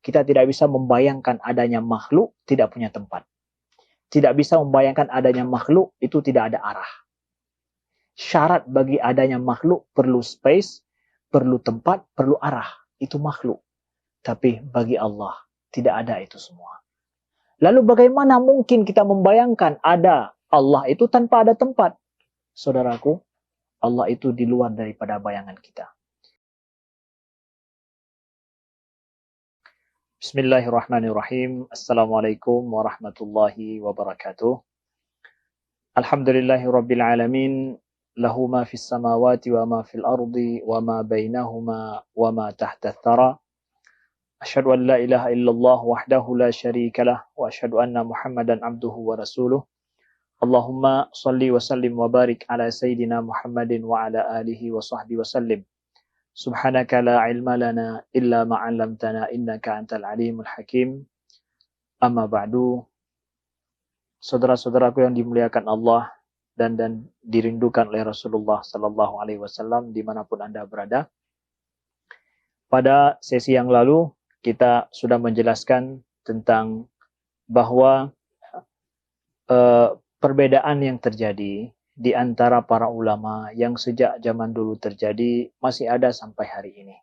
Kita tidak bisa membayangkan adanya makhluk tidak punya tempat. Tidak bisa membayangkan adanya makhluk itu tidak ada arah. Syarat bagi adanya makhluk perlu space, perlu tempat, perlu arah. Itu makhluk. Tapi bagi Allah tidak ada itu semua. Lalu bagaimana mungkin kita membayangkan ada Allah itu tanpa ada tempat? Saudaraku, Allah itu di luar daripada bayangan kita. Bismillahirrahmanirrahim. Assalamualaikum warahmatullahi wabarakatuh. Alhamdulillahi rabbil alamin. Lahu ma fis samawati wa ma fil ardi wa ma bainahuma wa ma tahta thara. Asyhadu an la ilaha illallah wahdahu la syarika lah wa asyhadu anna Muhammadan abduhu wa rasuluh. Allahumma salli wa sallim wa barik ala sayyidina Muhammadin wa ala alihi wa sahbihi wa sallim. Subhanaka la ilma lana illa ma 'allamtana innaka antal alimul hakim. Amma ba'du. Saudara-saudaraku yang dimuliakan Allah dan dirindukan oleh Rasulullah sallallahu alaihi wasallam dimanapun Anda berada. Pada sesi yang lalu kita sudah menjelaskan tentang bahwa perbedaan yang terjadi di antara para ulama yang sejak zaman dulu terjadi masih ada sampai hari ini.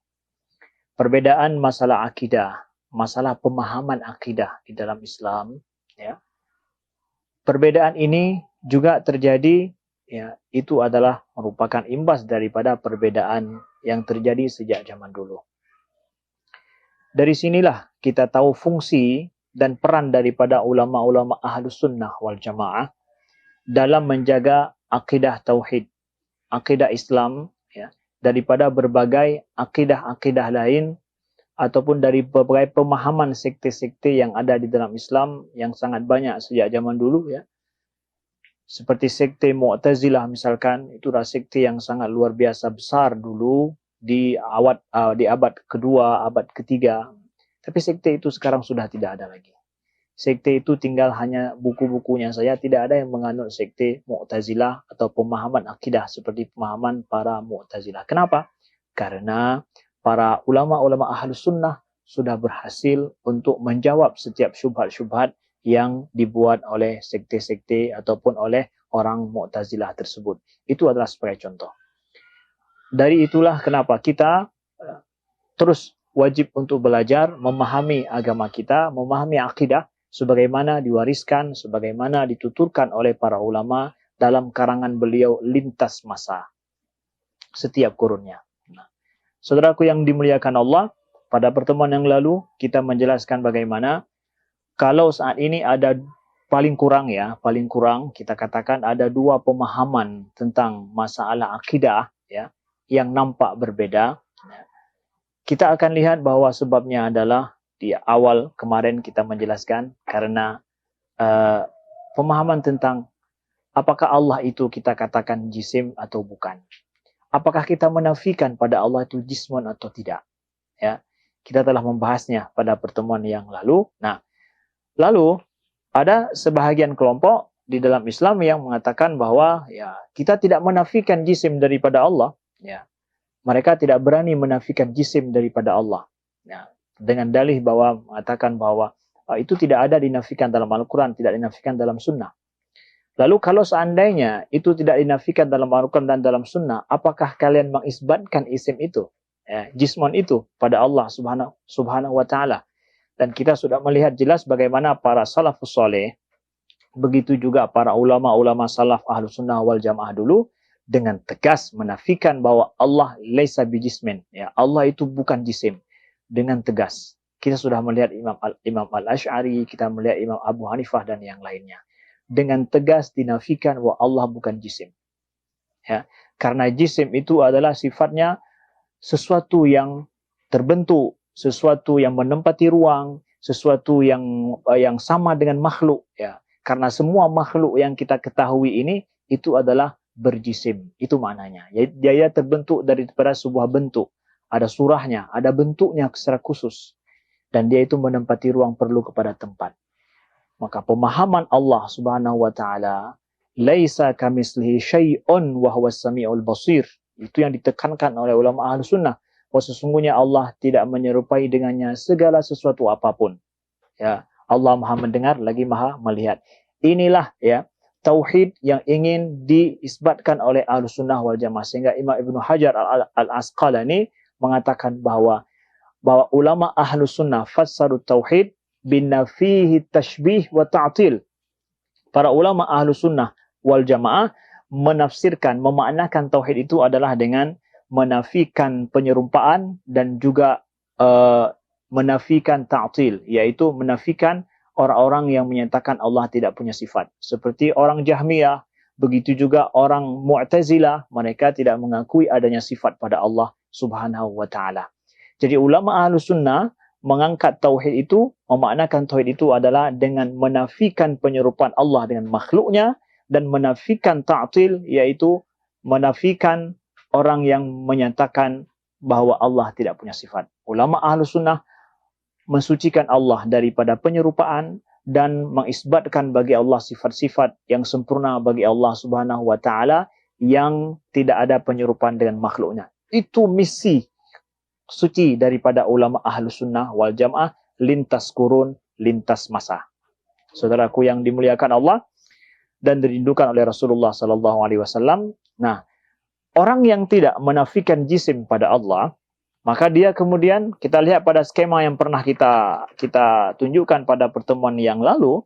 Perbedaan masalah akidah, masalah pemahaman akidah di dalam Islam, ya. Perbedaan ini juga terjadi, ya, itu adalah merupakan imbas daripada perbedaan yang terjadi sejak zaman dulu. Dari sinilah kita tahu fungsi dan peran daripada ulama-ulama Ahlus Sunnah wal Jamaah dalam menjaga akidah tauhid, akidah Islam, ya, daripada berbagai akidah-akidah lain ataupun dari berbagai pemahaman sekte-sekte yang ada di dalam Islam yang sangat banyak sejak zaman dulu, ya. Seperti sekte Mu'tazilah misalkan, itu adalah sekte yang sangat luar biasa besar dulu di abad kedua, abad ketiga. Tapi sekte itu sekarang sudah tidak ada lagi. Sekte itu tinggal hanya buku-bukunya saja, tidak ada yang menganut sekte Mu'tazilah atau pemahaman akidah seperti pemahaman para Mu'tazilah. Kenapa? Karena para ulama-ulama Ahlus Sunnah sudah berhasil untuk menjawab setiap syubhat-syubhat yang dibuat oleh sekte-sekte ataupun oleh orang Mu'tazilah tersebut. Itu adalah sebagai contoh. Dari itulah kenapa kita terus wajib untuk belajar, memahami agama kita, memahami akidah, sebagaimana diwariskan, sebagaimana dituturkan oleh para ulama dalam karangan beliau lintas masa, setiap kurunnya. Nah, saudaraku yang dimuliakan Allah, pada pertemuan yang lalu kita menjelaskan bagaimana kalau saat ini ada paling kurang kita katakan ada dua pemahaman tentang masalah akidah, ya, yang nampak berbeda. Kita akan lihat bahwa sebabnya adalah di awal kemarin kita menjelaskan karena pemahaman tentang apakah Allah itu kita katakan jisim atau bukan. Apakah kita menafikan pada Allah itu jismun atau tidak. Ya, kita telah membahasnya pada pertemuan yang lalu. Nah, lalu ada sebahagian kelompok di dalam Islam yang mengatakan bahwa ya kita tidak menafikan jisim daripada Allah. Ya, mereka tidak berani menafikan jisim daripada Allah. Ya, dengan dalih bahwa mengatakan bahwa itu tidak ada dinafikan dalam Al-Quran, tidak dinafikan dalam Sunnah. Lalu kalau seandainya itu tidak dinafikan dalam Al-Quran dan dalam Sunnah, apakah kalian mengisbatkan isim itu, ya, jismon itu pada Allah subhanahu wa ta'ala? Dan kita sudah melihat jelas bagaimana para salafus soleh, begitu juga para ulama-ulama salaf Ahlus Sunnah wal Jamaah dulu, dengan tegas menafikan bahwa Allah laisa bijismin, ya, Allah itu bukan jisim. Dengan tegas. Kita sudah melihat Imam Al-Asy'ari, kita melihat Imam Abu Hanifah dan yang lainnya. Dengan tegas dinafikan bahwa Allah bukan jisim. Ya, karena jisim itu adalah sifatnya sesuatu yang terbentuk, sesuatu yang menempati ruang, sesuatu yang sama dengan makhluk, ya. Karena semua makhluk yang kita ketahui ini itu adalah berjisim. Itu maknanya. Dia terbentuk daripada sebuah bentuk. Ada surahnya, ada bentuknya secara khusus. Dan dia itu menempati ruang perlu kepada tempat. Maka pemahaman Allah subhanahu wa ta'ala, laisa kamislihi syai'un wa huwas sami'ul basir. Itu yang ditekankan oleh ulama Ahlus Sunnah. bahwa sesungguhnya Allah tidak menyerupai dengannya segala sesuatu apapun. Ya, Allah Maha mendengar lagi Maha melihat. Inilah ya tauhid yang ingin diisbatkan oleh Ahlussunnah wal Jamaah, sehingga Imam Ibnu Hajar Al-Asqalani mengatakan bahwa ulama Ahlussunnah fassaru tauhid binafihi tashbih wa ta'til. Para ulama Ahlussunnah wal Jamaah menafsirkan, memaknakan tauhid itu adalah dengan menafikan penyerumpaan dan juga menafikan ta'til, yaitu menafikan orang-orang yang menyatakan Allah tidak punya sifat. Seperti orang Jahmiyah, begitu juga orang Mu'tazilah, mereka tidak mengakui adanya sifat pada Allah Subhanahu wa taala. Jadi ulama Ahlussunnah mengangkat tauhid itu, memaknakan tauhid itu adalah dengan menafikan penyerupaan Allah dengan makhluknya dan menafikan ta'til, yaitu menafikan orang yang menyatakan bahwa Allah tidak punya sifat. Ulama Ahlussunnah mensucikan Allah daripada penyerupaan dan mengisbatkan bagi Allah sifat-sifat yang sempurna bagi Allah Subhanahu wa taala yang tidak ada penyerupaan dengan makhluknya. Itu misi suci daripada ulama Ahlussunnah wal Jamaah lintas kurun, lintas masa. Saudaraku yang dimuliakan Allah dan dirindukan oleh Rasulullah sallallahu alaihi wasallam. Nah, orang yang tidak menafikan jisim pada Allah, maka dia kemudian, kita lihat pada skema yang pernah kita tunjukkan pada pertemuan yang lalu,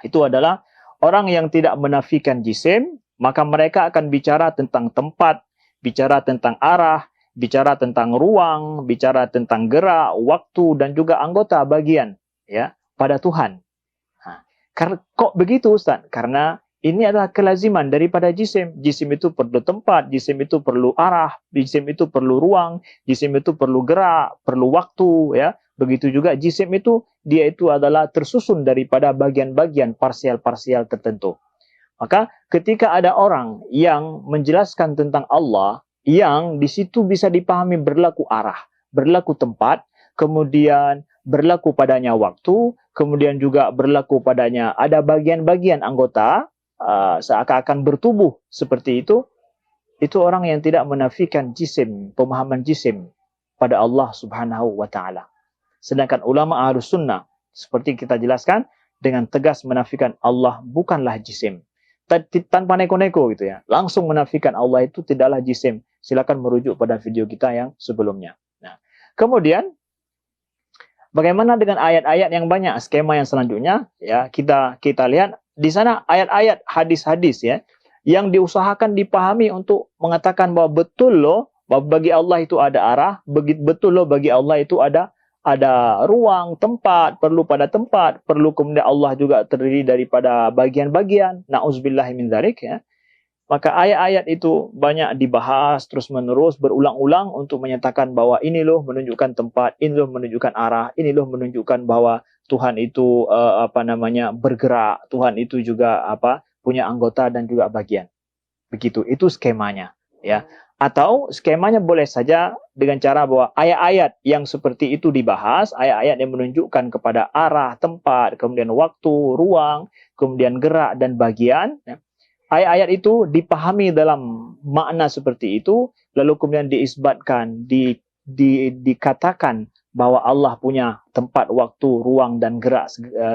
itu adalah orang yang tidak menafikan jisim, maka mereka akan bicara tentang tempat, bicara tentang arah, bicara tentang ruang, bicara tentang gerak, waktu, dan juga anggota bagian ya pada Tuhan. Kok begitu Ustaz? Karena ini adalah kelaziman daripada jisim. Jisim itu perlu tempat, jisim itu perlu arah, jisim itu perlu ruang, jisim itu perlu gerak, perlu waktu, ya. Begitu juga jisim itu, dia itu adalah tersusun daripada bagian-bagian parsial-parsial tertentu. Maka ketika ada orang yang menjelaskan tentang Allah, yang di situ bisa dipahami berlaku arah, berlaku tempat, kemudian berlaku padanya waktu, kemudian juga berlaku padanya ada bagian-bagian anggota, seakan-akan bertubuh seperti itu orang yang tidak menafikan jisim, pemahaman jisim pada Allah Subhanahu wa taala. Sedangkan ulama Ahlussunnah seperti kita jelaskan dengan tegas menafikan Allah bukanlah jisim. Tanpa neko-neko gitu ya. Langsung menafikan Allah itu tidaklah jisim. Silakan merujuk pada video kita yang sebelumnya. Nah, kemudian bagaimana dengan ayat-ayat yang banyak? Skema yang selanjutnya ya, kita lihat di sana ayat-ayat hadis-hadis ya yang diusahakan dipahami untuk mengatakan bahwa betul loh bahwa bagi Allah itu ada arah, betul loh bagi Allah itu ada ruang, tempat, perlu pada tempat, perlu kemudian Allah juga terdiri daripada bagian-bagian. Nauzubillahi min dzalik ya. Maka ayat-ayat itu banyak dibahas terus-menerus berulang-ulang untuk menyatakan bahwa ini loh menunjukkan tempat, ini loh menunjukkan arah, ini loh menunjukkan bahwa Tuhan itu bergerak, Tuhan itu juga punya anggota dan juga bagian. Begitu, itu skemanya ya. Atau skemanya boleh saja dengan cara bahwa ayat-ayat yang seperti itu dibahas, ayat-ayat yang menunjukkan kepada arah, tempat, kemudian waktu, ruang, kemudian gerak dan bagian ya. Ayat-ayat itu dipahami dalam makna seperti itu, lalu kemudian diisbatkan, dikatakan bahwa Allah punya tempat, waktu, ruang, dan gerak,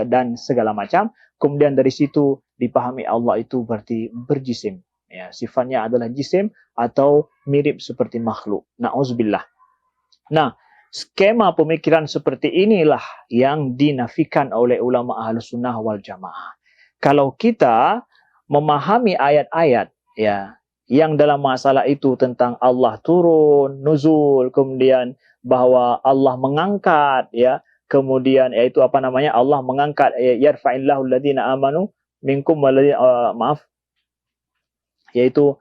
dan segala macam. Kemudian dari situ dipahami Allah itu berarti berjisim. Ya, sifatnya adalah jisim atau mirip seperti makhluk. Na'udzubillah. Nah, skema pemikiran seperti inilah yang dinafikan oleh ulama Ahlussunnah wal Jamaah. Kalau kita memahami ayat-ayat ya yang dalam masalah itu tentang Allah turun, nuzul, kemudian bahwa Allah mengangkat ya, kemudian yaitu Allah mengangkat yarfa'illahu alladziina amanu minkum yaitu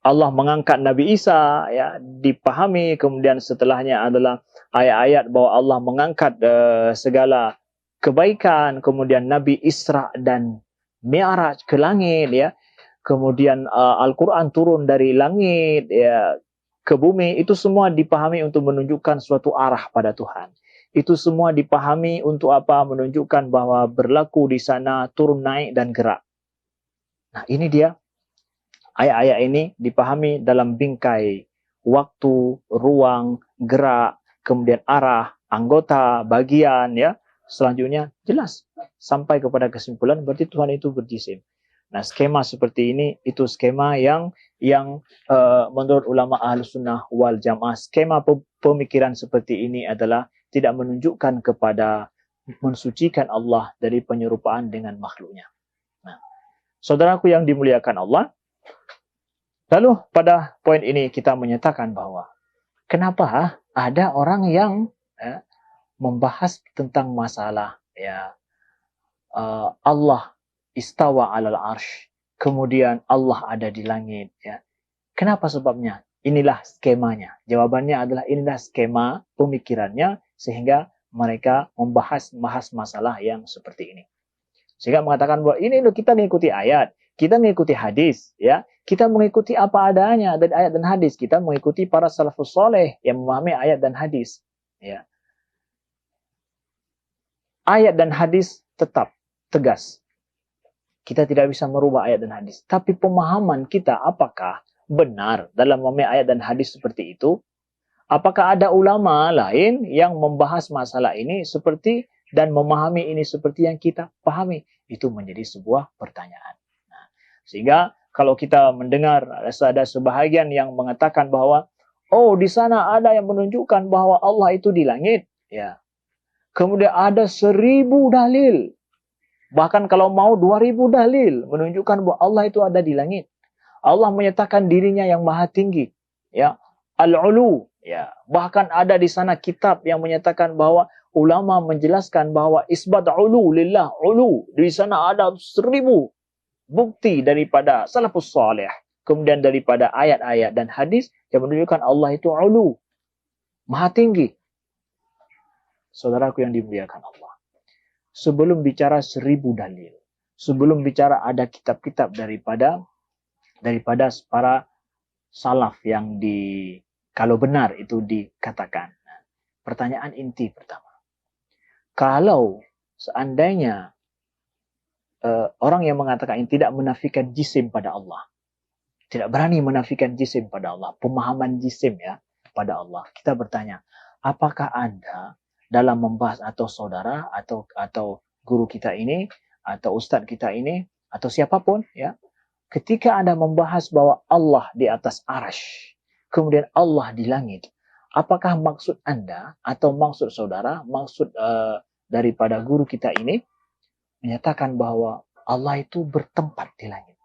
Allah mengangkat Nabi Isa ya, dipahami. Kemudian setelahnya adalah ayat-ayat bahwa Allah mengangkat segala kebaikan, kemudian Nabi Isra dan Mi'raj ke langit ya. Kemudian Al-Qur'an turun dari langit ya ke bumi, itu semua dipahami untuk menunjukkan suatu arah pada Tuhan. Itu semua dipahami untuk apa? Menunjukkan bahwa berlaku di sana turun, naik dan gerak. Nah, ini dia ayat-ayat ini dipahami dalam bingkai waktu, ruang, gerak, kemudian arah, anggota, bagian, ya. Selanjutnya jelas sampai kepada kesimpulan berarti Tuhan itu berjisim. Nah, skema seperti ini itu skema yang menurut ulama Ahlus Sunnah wal Jamaah, skema pemikiran seperti ini adalah tidak menunjukkan kepada mensucikan Allah dari penyerupaan dengan makhluknya. Nah, saudaraku yang dimuliakan Allah, lalu pada poin ini kita menyatakan bahwa kenapa ada orang yang membahas tentang masalah Allah istawa alal arsh, kemudian Allah ada di langit, ya. Kenapa sebabnya? Inilah skemanya. Jawabannya adalah inilah skema pemikirannya sehingga mereka membahas masalah yang seperti ini. Sehingga mengatakan bahwa ini loh, kita mengikuti ayat, kita mengikuti hadis, ya. Kita mengikuti apa adanya dari ayat dan hadis. Kita mengikuti para salafus soleh yang memahami ayat dan hadis, ya. Ayat dan hadis tetap tegas. Kita tidak bisa merubah ayat dan hadis. Tapi pemahaman kita apakah benar dalam memahami ayat dan hadis seperti itu? Apakah ada ulama lain yang membahas masalah ini seperti dan memahami ini seperti yang kita pahami? Itu menjadi sebuah pertanyaan. Nah, sehingga kalau kita mendengar ada sebahagian yang mengatakan bahwa oh, di sana ada yang menunjukkan bahwa Allah itu di langit, ya. Kemudian ada 1000 dalil. Bahkan kalau mau 2000 dalil menunjukkan bahwa Allah itu ada di langit. Allah menyatakan dirinya yang maha tinggi, ya, al-ulu, ya. Bahkan ada di sana kitab yang menyatakan bahwa ulama menjelaskan bahwa isbat ulu lillah, ulu. Di sana ada 1000 bukti daripada salafus salih, kemudian daripada ayat-ayat dan hadis yang menunjukkan Allah itu ulu, maha tinggi. Saudaraku yang dimuliakan Allah, sebelum bicara 1000 dalil, sebelum bicara ada kitab-kitab daripada para salaf yang kalau benar itu dikatakan. Nah, pertanyaan inti pertama. Kalau seandainya orang yang mengatakan ini tidak menafikan jisim pada Allah, tidak berani menafikan jisim pada Allah, pemahaman jisim, ya, pada Allah, kita bertanya, apakah Anda dalam membahas atau saudara atau guru kita ini atau ustadz kita ini atau siapapun, ya, ketika Anda membahas bahwa Allah di atas arash, kemudian Allah di langit, apakah maksud Anda atau maksud saudara, maksud daripada guru kita ini menyatakan bahwa Allah itu bertempat di langit?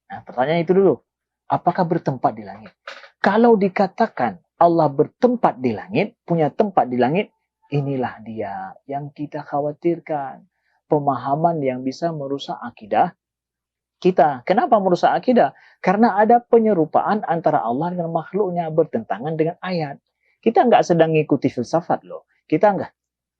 Nah, pertanyaan itu dulu. Apakah bertempat di langit? Kalau dikatakan Allah bertempat di langit, punya tempat di langit, inilah dia yang kita khawatirkan. Pemahaman yang bisa merusak akidah kita. Kenapa merusak akidah? Karena ada penyerupaan antara Allah dengan makhluknya bertentangan dengan ayat. Kita nggak sedang mengikuti filsafat loh. Kita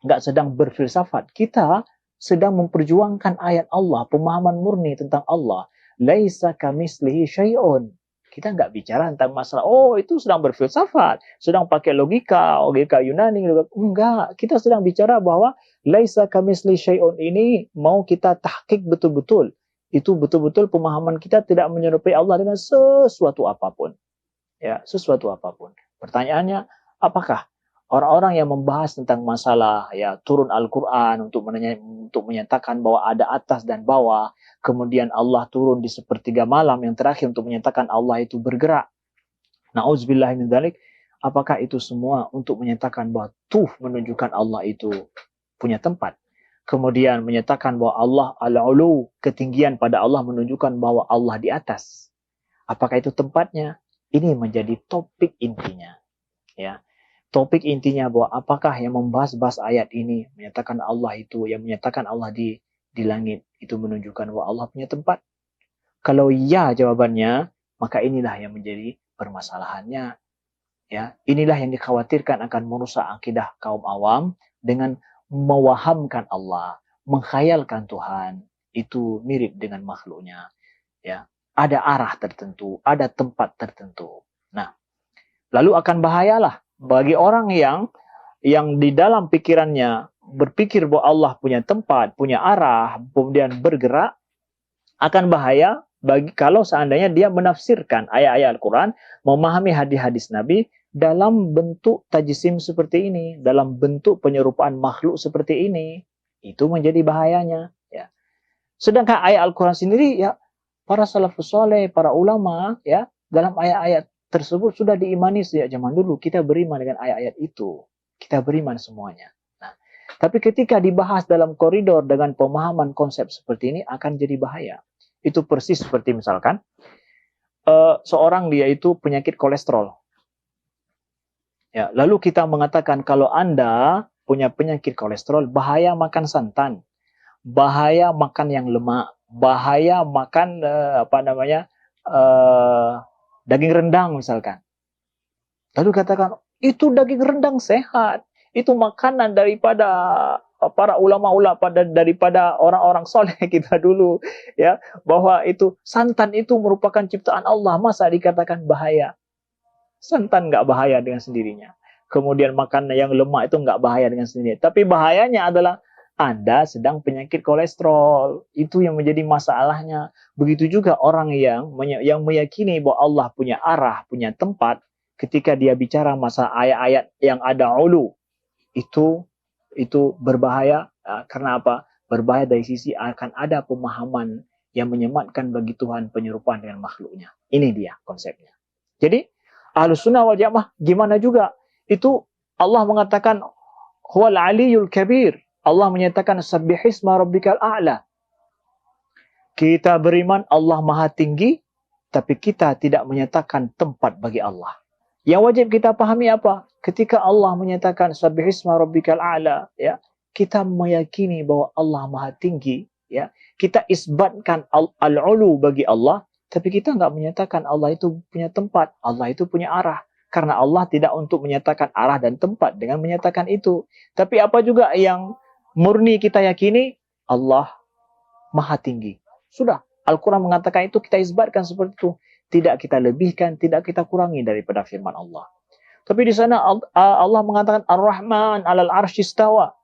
nggak sedang berfilsafat. Kita sedang memperjuangkan ayat Allah, pemahaman murni tentang Allah. Laisa kamitslihi syai'un. Kita nggak bicara tentang masalah, oh itu sedang berfilsafat, sedang pakai logika Yunani. Enggak, kita sedang bicara bahwa laisa kamitslihi syai'un ini mau kita tahqiq betul-betul. Itu betul-betul pemahaman kita tidak menyerupai Allah dengan sesuatu apapun. Ya, sesuatu apapun. Pertanyaannya, apakah orang-orang yang membahas tentang masalah ya turun Al-Quran untuk menyatakan bahwa ada atas dan bawah, kemudian Allah turun di sepertiga malam yang terakhir untuk menyatakan Allah itu bergerak. Na'udzubillah min dzalik, apakah itu semua untuk menyatakan bahwa menunjukkan Allah itu punya tempat? Kemudian menyatakan bahwa Allah al-ulu, ketinggian pada Allah menunjukkan bahwa Allah di atas. Apakah itu tempatnya? Ini menjadi topik intinya. Ya. Topik intinya bahwa apakah yang membahas ayat ini menyatakan Allah itu, yang menyatakan Allah di langit itu menunjukkan bahwa Allah punya tempat? Kalau ya jawabannya, maka inilah yang menjadi permasalahannya. Ya, inilah yang dikhawatirkan akan merusak akidah kaum awam dengan mewahamkan Allah, mengkhayalkan Tuhan itu mirip dengan makhluknya. Ya, ada arah tertentu, ada tempat tertentu. Nah, lalu akan bahayalah bagi orang yang di dalam pikirannya berpikir bahwa Allah punya tempat, punya arah, kemudian bergerak, akan bahaya kalau seandainya dia menafsirkan ayat-ayat Al-Quran, memahami hadis-hadis Nabi dalam bentuk tajsim seperti ini, dalam bentuk penyerupaan makhluk seperti ini, itu menjadi bahayanya. Ya. Sedangkan ayat Al-Quran sendiri, ya, para salafus soleh, para ulama, ya, dalam ayat-ayat tersebut sudah diimani sejak zaman dulu. Kita beriman dengan ayat-ayat itu. Kita beriman semuanya. Nah, tapi ketika dibahas dalam koridor dengan pemahaman konsep seperti ini akan jadi bahaya. Itu persis seperti misalkan seorang dia itu penyakit kolesterol. Ya, lalu kita mengatakan kalau Anda punya penyakit kolesterol, bahaya makan santan, bahaya makan yang lemak, bahaya makan daging rendang misalkan. Lalu katakan, itu daging rendang sehat. Itu makanan daripada para ulama-ulama, daripada orang-orang soleh kita dulu. Ya, bahwa itu santan itu merupakan ciptaan Allah. Masa dikatakan bahaya? Santan nggak bahaya dengan sendirinya. Kemudian makanan yang lemak itu nggak bahaya dengan sendirinya. Tapi bahayanya adalah Anda sedang penyakit kolesterol. Itu yang menjadi masalahnya. Begitu juga orang yang meyakini bahwa Allah punya arah, punya tempat, ketika dia bicara masa ayat-ayat yang ada ulu, itu berbahaya. Karena apa? Berbahaya dari sisi akan ada pemahaman yang menyematkan bagi Tuhan penyerupaan dengan makhluknya. Ini dia konsepnya. Jadi Ahlus Sunnah wal Jamaah gimana juga? Itu Allah mengatakan Huwal Aliyul Kabir. Allah menyatakan Sabbihisma Rabbikal A'la. Kita beriman Allah Maha Tinggi, tapi kita tidak menyatakan tempat bagi Allah. Yang wajib kita pahami apa? Ketika Allah menyatakan Sabbihisma Rabbikal A'la, ya, kita meyakini bahwa Allah Maha Tinggi, ya. Kita isbatkan al-ulu bagi Allah, tapi kita nggak menyatakan Allah itu punya tempat, Allah itu punya arah. Karena Allah tidak untuk menyatakan arah dan tempat dengan menyatakan itu. Tapi apa juga yang murni kita yakini, Allah Maha Tinggi. Sudah, Al-Quran mengatakan itu, kita isbatkan seperti itu. Tidak kita lebihkan, tidak kita kurangi daripada firman Allah. Tapi di sana Allah mengatakan Ar-Rahman 'alal 'arsy istawa.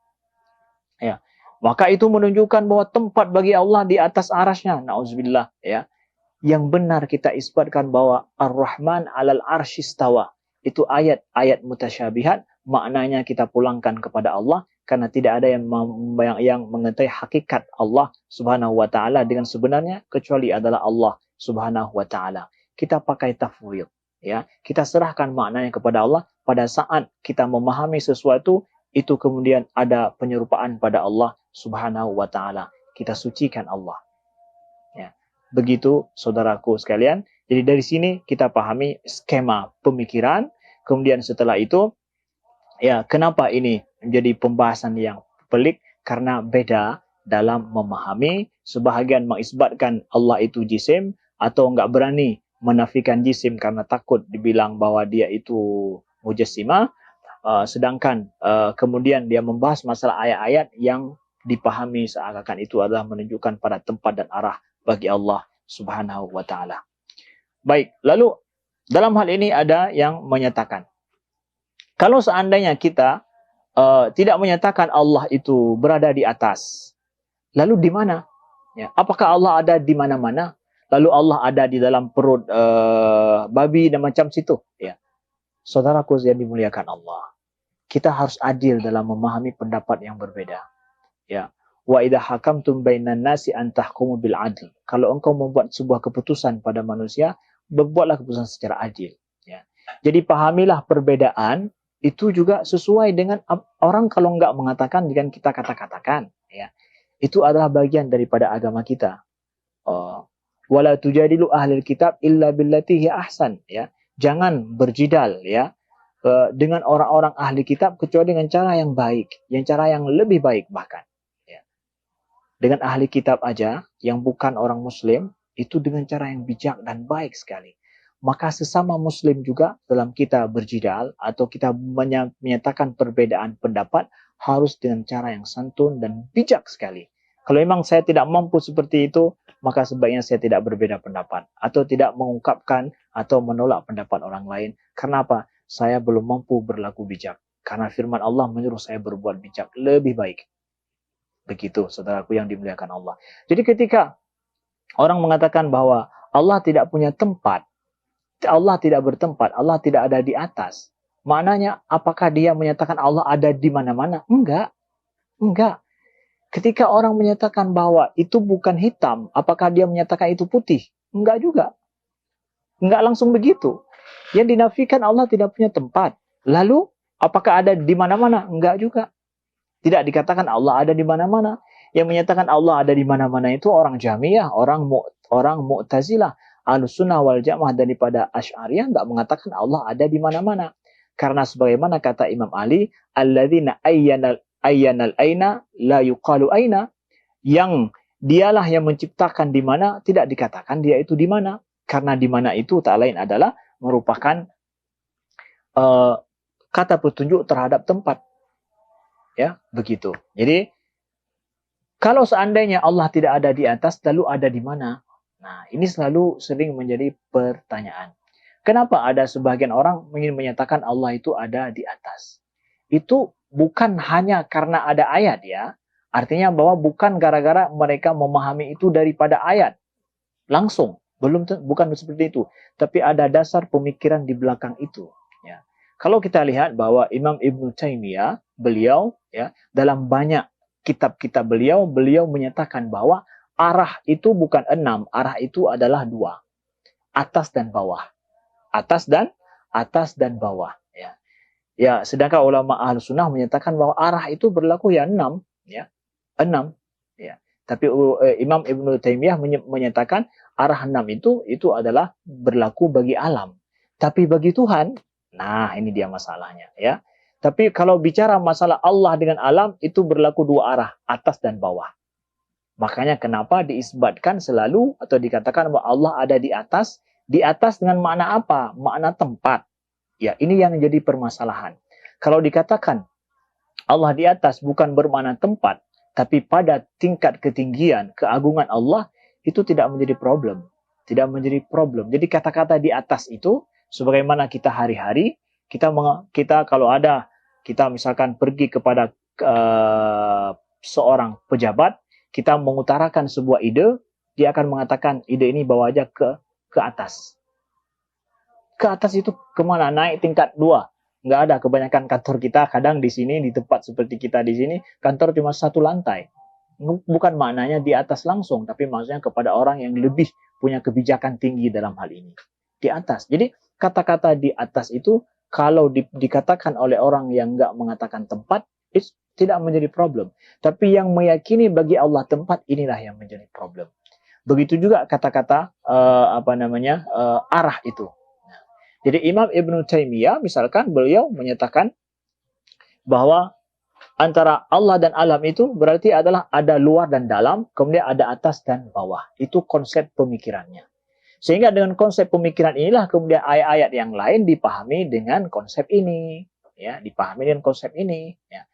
Ya. Maka itu menunjukkan bahwa tempat bagi Allah di atas arasnya. Nauzubillah, ya. Yang benar kita isbatkan bahwa Ar-Rahman 'alal 'arsy istawa. Itu ayat-ayat mutasyabihat, maknanya kita pulangkan kepada Allah karena tidak ada yang mengetahui hakikat Allah Subhanahu wa taala dengan sebenarnya kecuali adalah Allah Subhanahu wa taala. Kita pakai tafwid, ya. Kita serahkan maknanya kepada Allah. Pada saat kita memahami sesuatu, itu kemudian ada penyerupaan pada Allah Subhanahu wa taala. Kita sucikan Allah. Ya. Begitu saudaraku sekalian. Jadi dari sini kita pahami skema pemikiran. Kemudian setelah itu, ya, kenapa ini menjadi pembahasan yang pelik? Karena beda dalam memahami. Sebahagian mengisbatkan Allah itu jisim atau enggak berani menafikan jisim karena takut dibilang bahwa dia itu mujassimah. Sedangkan kemudian dia membahas masalah ayat-ayat yang dipahami seakan-akan itu adalah menunjukkan pada tempat dan arah bagi Allah Subhanahu wa taala. Baik, lalu dalam hal ini ada yang menyatakan, kalau seandainya kita tidak menyatakan Allah itu berada di atas, lalu di mana? Ya, apakah Allah ada di mana-mana? Lalu Allah ada di dalam perut babi dan macam situ? Ya, saudaraku yang dimuliakan Allah, kita harus adil dalam memahami pendapat yang berbeda. Ya, wa idza hakamtum bainan nasi an tahkumu bil adl. Kalau engkau membuat sebuah keputusan pada manusia, berbuatlah keputusan secara adil. Ya. Jadi pahamilah perbedaan itu juga sesuai dengan orang kalau enggak mengatakan dengan kita kata-katakan. Ya. Itu adalah bagian daripada agama kita. Wala tujadilu ahlil kitab illa billati hi ahsan. Ya. Jangan berjidal, ya, dengan orang-orang ahli kitab kecuali dengan cara yang baik, yang cara yang lebih baik bahkan. Ya. Dengan ahli kitab aja yang bukan orang muslim, itu dengan cara yang bijak dan baik sekali. Maka sesama muslim juga dalam kita berjidal atau kita menyatakan perbedaan pendapat harus dengan cara yang santun dan bijak sekali. Kalau memang saya tidak mampu seperti itu, maka sebaiknya saya tidak berbeda pendapat atau tidak mengungkapkan atau menolak pendapat orang lain. Karena apa? Saya belum mampu berlaku bijak. Karena firman Allah menyuruh saya berbuat bijak lebih baik. Begitu, saudaraku yang dimuliakan Allah. Jadi ketika orang mengatakan bahwa Allah tidak punya tempat, Allah tidak bertempat, Allah tidak ada di atas. Maknanya, apakah dia menyatakan Allah ada di mana-mana? Enggak, enggak. Ketika orang menyatakan bahwa itu bukan hitam, apakah dia menyatakan itu putih? Enggak juga. Enggak langsung begitu. Yang dinafikan Allah tidak punya tempat. Lalu, apakah ada di mana-mana? Enggak juga. Tidak dikatakan Allah ada di mana-mana. Yang menyatakan Allah ada di mana-mana itu orang Jahmiyah, orang Mu'tazilah, Ahlussunnah wal Jamaah daripada Asy'ariyah enggak mengatakan Allah ada di mana-mana. Karena sebagaimana kata Imam Ali, alladzina ayyanal aina la yuqalu aina, yang dialah yang menciptakan di mana, tidak dikatakan dia itu di mana. Karena di mana itu tak lain adalah merupakan kata petunjuk terhadap tempat. Ya, begitu. Jadi, kalau seandainya Allah tidak ada di atas, lalu ada di mana? Nah, ini selalu sering menjadi pertanyaan. Kenapa ada sebagian orang ingin menyatakan Allah itu ada di atas? Itu bukan hanya karena ada ayat ya. Artinya bahwa bukan gara-gara mereka memahami itu daripada ayat. Langsung. Bukan seperti itu. Tapi ada dasar pemikiran di belakang itu. Ya. Kalau kita lihat bahwa Imam Ibn Taimiyah, beliau ya dalam banyak kitab-kitab beliau menyatakan bahwa arah itu bukan 6. Arah itu adalah 2. Atas dan bawah. Atas dan bawah ya. Ya, sedangkan ulama Ahlussunnah menyatakan bahwa arah itu berlaku ya 6 ya. 6 ya. Tapi Imam Ibnu Taimiyah menyatakan arah 6 itu adalah berlaku bagi alam. Tapi bagi Tuhan, nah ini dia masalahnya ya. Tapi kalau bicara masalah Allah dengan alam itu berlaku 2 arah, atas dan bawah. Makanya kenapa diisbatkan selalu atau dikatakan bahwa Allah ada di atas dengan makna apa? Makna tempat. Ya, ini yang jadi permasalahan. Kalau dikatakan Allah di atas bukan bermakna tempat, tapi pada tingkat ketinggian, keagungan Allah, itu tidak menjadi problem. Tidak menjadi problem. Jadi kata-kata di atas itu, sebagaimana kita hari-hari, kita kalau ada, kita misalkan pergi kepada seorang pejabat, kita mengutarakan sebuah ide, dia akan mengatakan ide ini bawa aja ke atas. Ke atas itu kemana? Naik tingkat 2. Nggak ada. Kebanyakan kantor kita kadang di sini, di tempat seperti kita di sini, kantor cuma 1 lantai. Bukan maknanya di atas langsung, tapi maksudnya kepada orang yang lebih punya kebijakan tinggi dalam hal ini. Di atas. Jadi kata-kata di atas itu kalau dikatakan oleh orang yang nggak mengatakan tempat, itu tidak menjadi problem. Tapi yang meyakini bagi Allah tempat, inilah yang menjadi problem. Begitu juga kata-kata arah itu. Nah, jadi Imam Ibn Taimiyah misalkan beliau menyatakan bahwa antara Allah dan alam itu berarti adalah ada luar dan dalam, kemudian ada atas dan bawah. Itu konsep pemikirannya. Sehingga dengan konsep pemikiran inilah kemudian ayat-ayat yang lain dipahami dengan konsep ini, ya, dipahami dengan konsep ini, ya.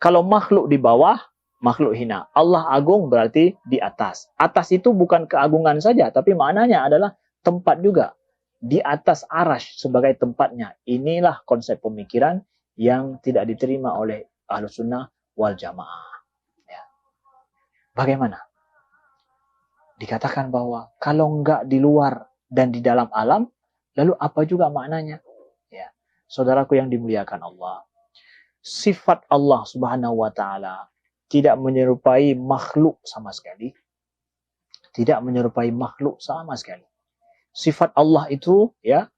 Kalau makhluk di bawah, makhluk hina. Allah agung berarti di atas. Atas itu bukan keagungan saja, tapi maknanya adalah tempat juga. Di atas arash sebagai tempatnya. Inilah konsep pemikiran yang tidak diterima oleh Ahlussunnah wal Jamaah. Ya. Bagaimana? Dikatakan bahwa kalau enggak di luar dan di dalam alam, lalu apa juga maknanya? Ya. Saudaraku yang dimuliakan Allah. Sifat Allah Subhanahu wa Ta'ala tidak menyerupai makhluk sama sekali. Tidak menyerupai makhluk sama sekali. Sifat Allah itu, ya,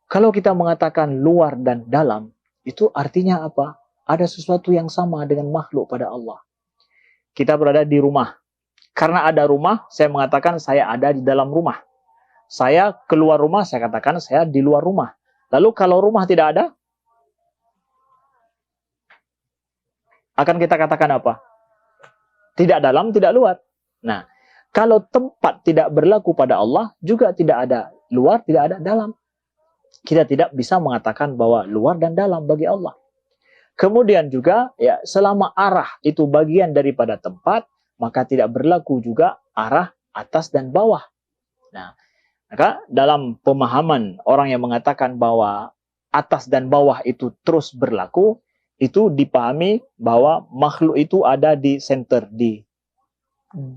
kalau kita mengatakan luar dan dalam, itu artinya apa? Ada sesuatu yang sama dengan makhluk pada Allah. Kita berada di rumah. Karena ada rumah, saya mengatakan saya ada di dalam rumah. Saya keluar rumah, saya katakan saya di luar rumah. Lalu kalau rumah tidak ada, akan kita katakan apa? Tidak dalam, tidak luar. Nah, kalau tempat tidak berlaku pada Allah, juga tidak ada luar, tidak ada dalam. Kita tidak bisa mengatakan bahwa luar dan dalam bagi Allah. Kemudian juga, ya, selama arah itu bagian daripada tempat, maka tidak berlaku juga arah atas dan bawah. Nah, maka dalam pemahaman orang yang mengatakan bahwa atas dan bawah itu terus berlaku, itu dipahami bahwa makhluk itu ada di center, di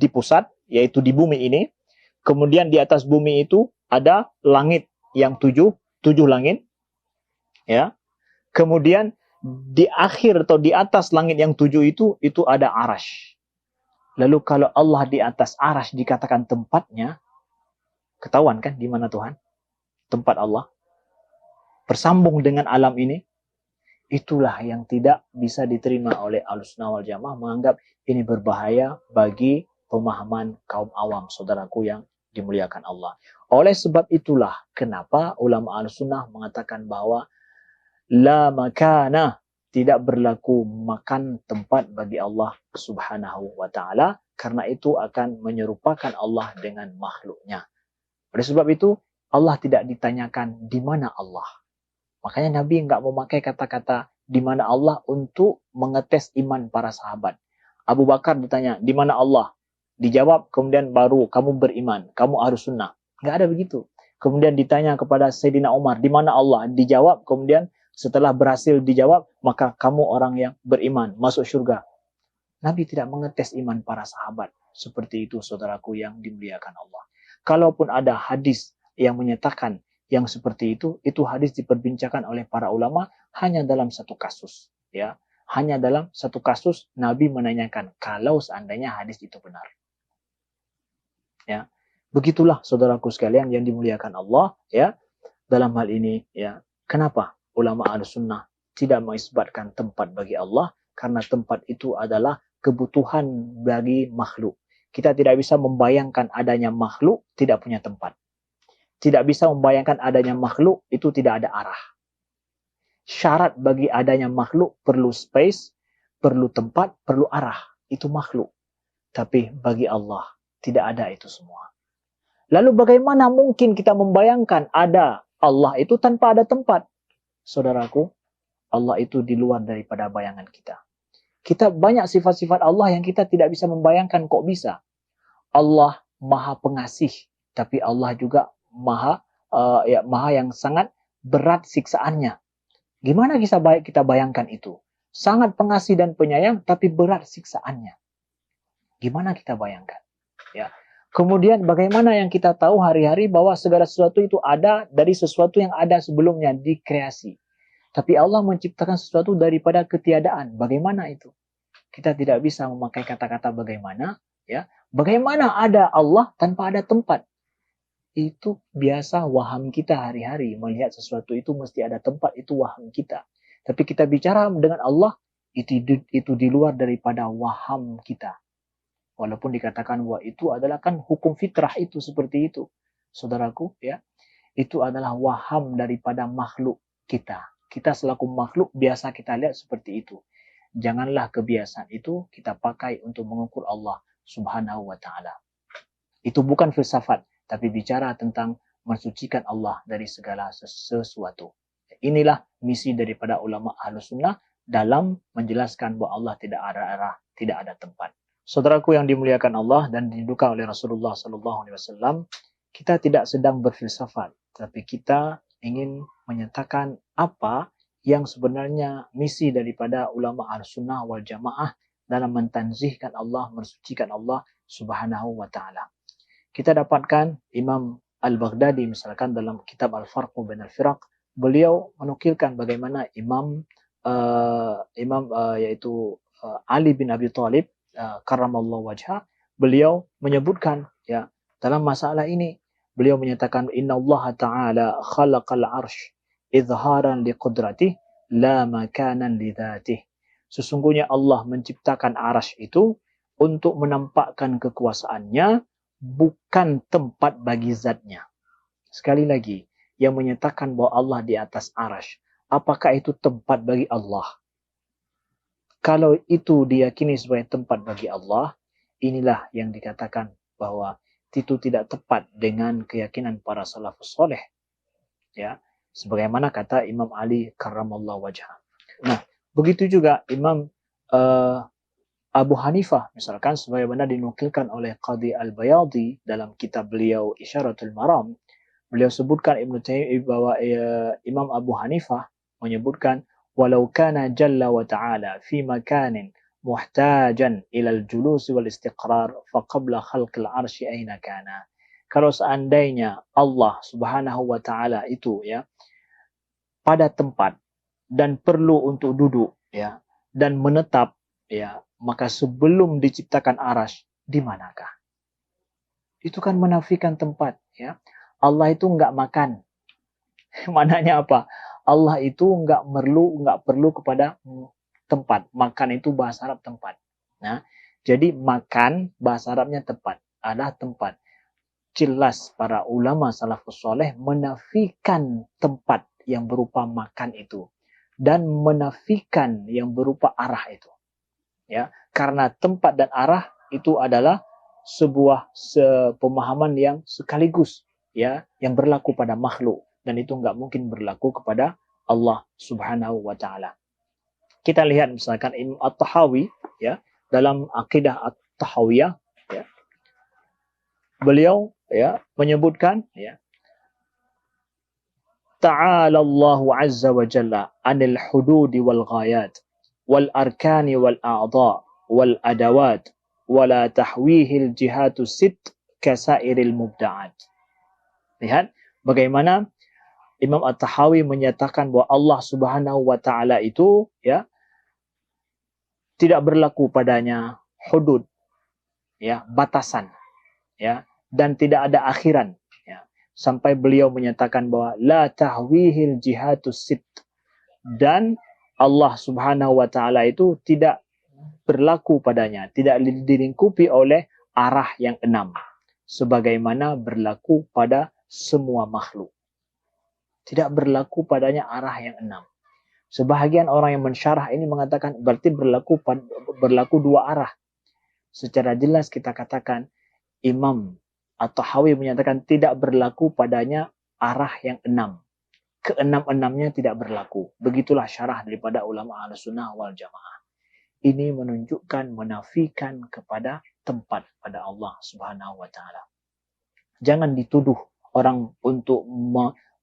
pusat, yaitu di bumi ini. Kemudian di atas bumi itu ada langit yang tujuh langit, ya. Kemudian di akhir atau di atas langit yang tujuh itu ada arash. Lalu kalau Allah di atas arash dikatakan tempatnya, ketahuan kan di mana Tuhan? Tempat Allah. Bersambung dengan alam ini. Itulah yang tidak bisa diterima oleh Ahlussunnah wal Jamaah, menganggap ini berbahaya bagi pemahaman kaum awam, saudaraku yang dimuliakan Allah. Oleh sebab itulah kenapa ulama Ahlussunnah mengatakan bahwa la makana, tidak berlaku makan tempat bagi Allah Subhanahu wa taala, karena itu akan menyerupakan Allah dengan makhluknya. Oleh sebab itu Allah tidak ditanyakan di mana Allah. Makanya Nabi enggak memakai kata-kata di mana Allah untuk mengetes iman para sahabat. Abu Bakar ditanya, di mana Allah? Dijawab, kemudian baru kamu beriman, kamu harus sunnah. Enggak ada begitu. Kemudian ditanya kepada Sayyidina Umar, di mana Allah? Dijawab, kemudian setelah berhasil dijawab, maka kamu orang yang beriman, masuk surga. Nabi tidak mengetes iman para sahabat. Seperti itu saudaraku yang dimuliakan Allah. Kalaupun ada hadis yang menyatakan yang seperti itu hadis diperbincangkan oleh para ulama hanya dalam satu kasus, ya. Hanya dalam satu kasus Nabi menanyakan kalau seandainya hadis itu benar. Ya. Begitulah saudaraku sekalian yang dimuliakan Allah, ya. Dalam hal ini, ya. Kenapa ulama Ahlussunnah tidak mengisbatkan tempat bagi Allah? Karena tempat itu adalah kebutuhan bagi makhluk. Kita tidak bisa membayangkan adanya makhluk tidak punya tempat. Tidak bisa membayangkan adanya makhluk itu tidak ada arah. Syarat bagi adanya makhluk perlu space, perlu tempat, perlu arah. Itu makhluk. Tapi bagi Allah tidak ada itu semua. Lalu bagaimana mungkin kita membayangkan ada Allah itu tanpa ada tempat? Saudaraku, Allah itu di luar daripada bayangan kita. Kita banyak sifat-sifat Allah yang kita tidak bisa membayangkan kok bisa. Allah Maha Pengasih, tapi Allah juga Maha yang sangat berat siksaannya. Gimana kita bayangkan itu? Sangat pengasih dan penyayang, tapi berat siksaannya. Gimana kita bayangkan? Ya. Kemudian bagaimana yang kita tahu hari-hari bahwa segala sesuatu itu ada dari sesuatu yang ada sebelumnya di kreasi. Tapi Allah menciptakan sesuatu daripada ketiadaan. Bagaimana itu? Kita tidak bisa memakai kata-kata bagaimana, ya. Bagaimana ada Allah tanpa ada tempat? Itu biasa waham kita hari-hari. Melihat sesuatu itu mesti ada tempat, itu waham kita. Tapi kita bicara dengan Allah, itu di luar daripada waham kita. Walaupun dikatakan bahwa itu adalah kan hukum fitrah itu seperti itu. Saudaraku, ya. Itu adalah waham daripada makhluk kita. Kita selaku makhluk biasa kita lihat seperti itu. Janganlah kebiasaan itu kita pakai untuk mengukur Allah Subhanahu wa taala. Itu bukan filsafat, tapi bicara tentang mensucikan Allah dari segala sesuatu. Inilah misi daripada ulama Ahlussunnah dalam menjelaskan bahwa Allah tidak ada arah, tidak ada tempat. Saudaraku yang dimuliakan Allah dan dirindukan oleh Rasulullah sallallahu alaihi wasallam, kita tidak sedang berfilsafat, tapi kita ingin menyatakan apa yang sebenarnya misi daripada ulama Ahlussunnah wal Jamaah dalam mentanzihkan Allah, mensucikan Allah Subhanahu wa taala. Kita dapatkan Imam Al-Baghdadi misalkan dalam kitab Al-Farqu Bainal Firaq, beliau menukilkan bagaimana yaitu Ali bin Abi Thalib karramallahu wajhah, beliau menyebutkan ya dalam masalah ini, beliau menyatakan innallaha ta'ala khalaqal 'arsy izharan liqudratih la makanan lidzatih. Sesungguhnya Allah menciptakan arasy itu untuk menampakkan kekuasaannya, bukan tempat bagi zatnya. Sekali lagi, yang menyatakan bahwa Allah di atas arasy, apakah itu tempat bagi Allah? Kalau itu diyakini sebagai tempat bagi Allah, inilah yang dikatakan bahwa itu tidak tepat dengan keyakinan para salafus soleh. Ya, sebagaimana kata Imam Ali karramallahu wajhah. Nah, begitu juga Imam Abu Hanifah misalkan sebagaimana dinukilkan oleh Qadhi Al-Bayadhi dalam kitab beliau Isyaratul Maram, beliau sebutkan bahwa Imam Abu Hanifah menyebutkan walau kana jalla wa ta'ala fi makanin muhtajan ilal julus wal istiqrar faqabla khalqil arsy aina kana. Kalau seandainya Allah Subhanahu wa taala itu ya pada tempat dan perlu untuk duduk ya dan menetap ya, maka sebelum diciptakan arasy di manakah? Itu kan menafikan tempat ya. Allah itu enggak makan. Maknanya apa? Allah itu enggak perlu kepada tempat. Makan itu bahasa Arab tempat. Nah, jadi makan bahasa Arabnya tempat, adalah tempat. Jelas para ulama salafus soleh menafikan tempat yang berupa makan itu dan menafikan yang berupa arah itu. Ya, karena tempat dan arah itu adalah sebuah pemahaman yang sekaligus ya, yang berlaku pada makhluk dan itu enggak mungkin berlaku kepada Allah Subhanahu wa taala. Kita lihat misalkan Imam At-Tahawi ya, dalam akidah At-Tahawiyah ya, beliau ya menyebutkan ya, ta'ala Allahu azza wa jalla 'anil hududi wal ghayat wal arkani wal a'dha wal adawat wala tahwihil jihatu sit kasairil mubda'at. Lihat bagaimana Imam At-Tahawi menyatakan bahwa Allah Subhanahu wa taala itu ya tidak berlaku padanya hudud ya, batasan ya, dan tidak ada akhiran ya. Sampai beliau menyatakan bahwa la tahwihil jihatus sit, dan Allah Subhanahu wa taala itu tidak berlaku padanya, tidak dilingkupi oleh arah yang 6 sebagaimana berlaku pada semua makhluk. Tidak berlaku padanya arah yang 6. Sebahagian orang yang mensyarah ini mengatakan berarti berlaku dua arah. Secara jelas kita katakan Imam At-Tahawi menyatakan tidak berlaku padanya arah yang 6. Keenam-enamnya tidak berlaku. Begitulah syarah daripada ulama Ahlussunnah wal Jamaah. Ini menunjukkan menafikan kepada tempat pada Allah Subhanahu wa taala. Jangan dituduh orang untuk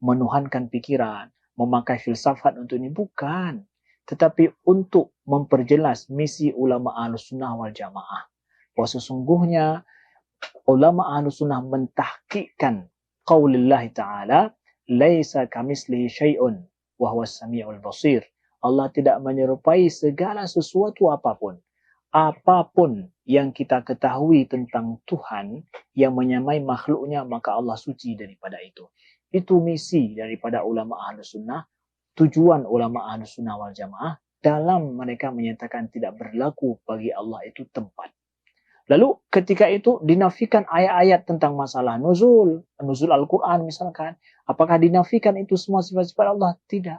menuhankan pikiran, memakai filsafat untuk ini, bukan. Tetapi untuk memperjelas misi ulama Ahlussunnah wal Jamaah. Bahwa sesungguhnya ulama Ahlussunnah mentahqiqkan qaulillah ta'ala laisa kamislihi syai'un wa huwas samiul basir. Allah tidak menyerupai segala sesuatu apapun. Apapun yang kita ketahui tentang Tuhan yang menyamai makhluknya, maka Allah suci daripada itu. Itu misi daripada ulama Ahlussunnah, tujuan ulama Ahlussunnah wal Jamaah dalam mereka menyatakan tidak berlaku bagi Allah itu tempat. Lalu ketika itu dinafikan ayat-ayat tentang masalah nuzul Al-Quran misalkan. Apakah dinafikan itu semua sifat-sifat Allah? Tidak.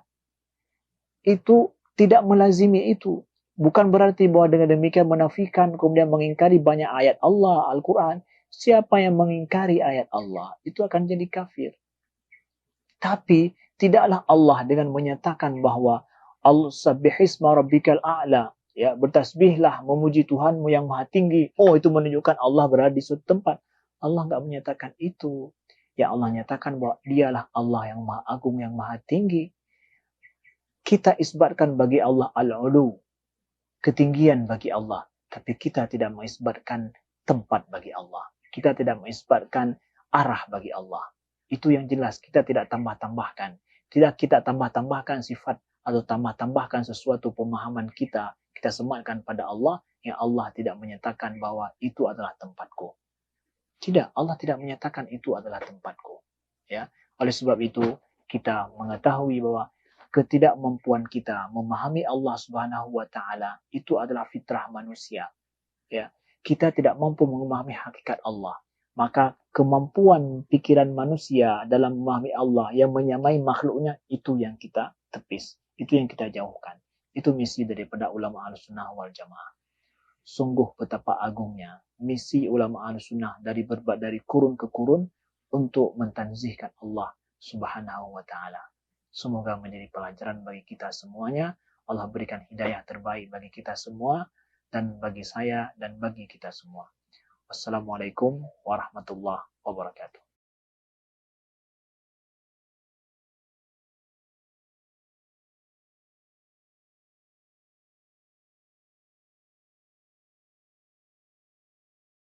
Itu tidak melazimi itu. Bukan berarti bahwa dengan demikian menafikan kemudian mengingkari banyak ayat Allah, Al-Quran. Siapa yang mengingkari ayat Allah itu akan jadi kafir. Tapi tidaklah Allah dengan menyatakan bahwa Sabbihisma rabbikal a'la, ya, bertasbihlah memuji Tuhanmu yang maha tinggi. Oh, itu menunjukkan Allah berada di suatu tempat. Allah enggak menyatakan itu. Ya, Allah nyatakan bahwa dialah Allah yang maha agung, yang maha tinggi. Kita isbatkan bagi Allah al-ulu, ketinggian bagi Allah. Tapi kita tidak mengisbatkan tempat bagi Allah. Kita tidak mengisbatkan arah bagi Allah. Itu yang jelas, kita tidak tambah-tambahkan. Tidak kita tambah-tambahkan sifat atau tambah-tambahkan sesuatu pemahaman kita sematkan pada Allah yang Allah tidak menyatakan bahwa itu adalah tempatku. Tidak, Allah tidak menyatakan itu adalah tempatku. Ya, oleh sebab itu kita mengetahui bahwa ketidakmampuan kita memahami Allah Subhanahu wa taala itu adalah fitrah manusia. Ya, kita tidak mampu memahami hakikat Allah. Maka kemampuan pikiran manusia dalam memahami Allah yang menyamai makhluknya itu yang kita tepis, itu yang kita jauhkan. Itu misi daripada ulama Ahlussunnah wal Jamaah. Sungguh betapa agungnya misi ulama Ahlussunnah dari kurun ke kurun untuk mentanzihkan Allah Subhanahu wa taala. Semoga menjadi pelajaran bagi kita semuanya. Allah berikan hidayah terbaik bagi kita semua dan bagi saya dan bagi kita semua. Wassalamualaikum warahmatullahi wabarakatuh.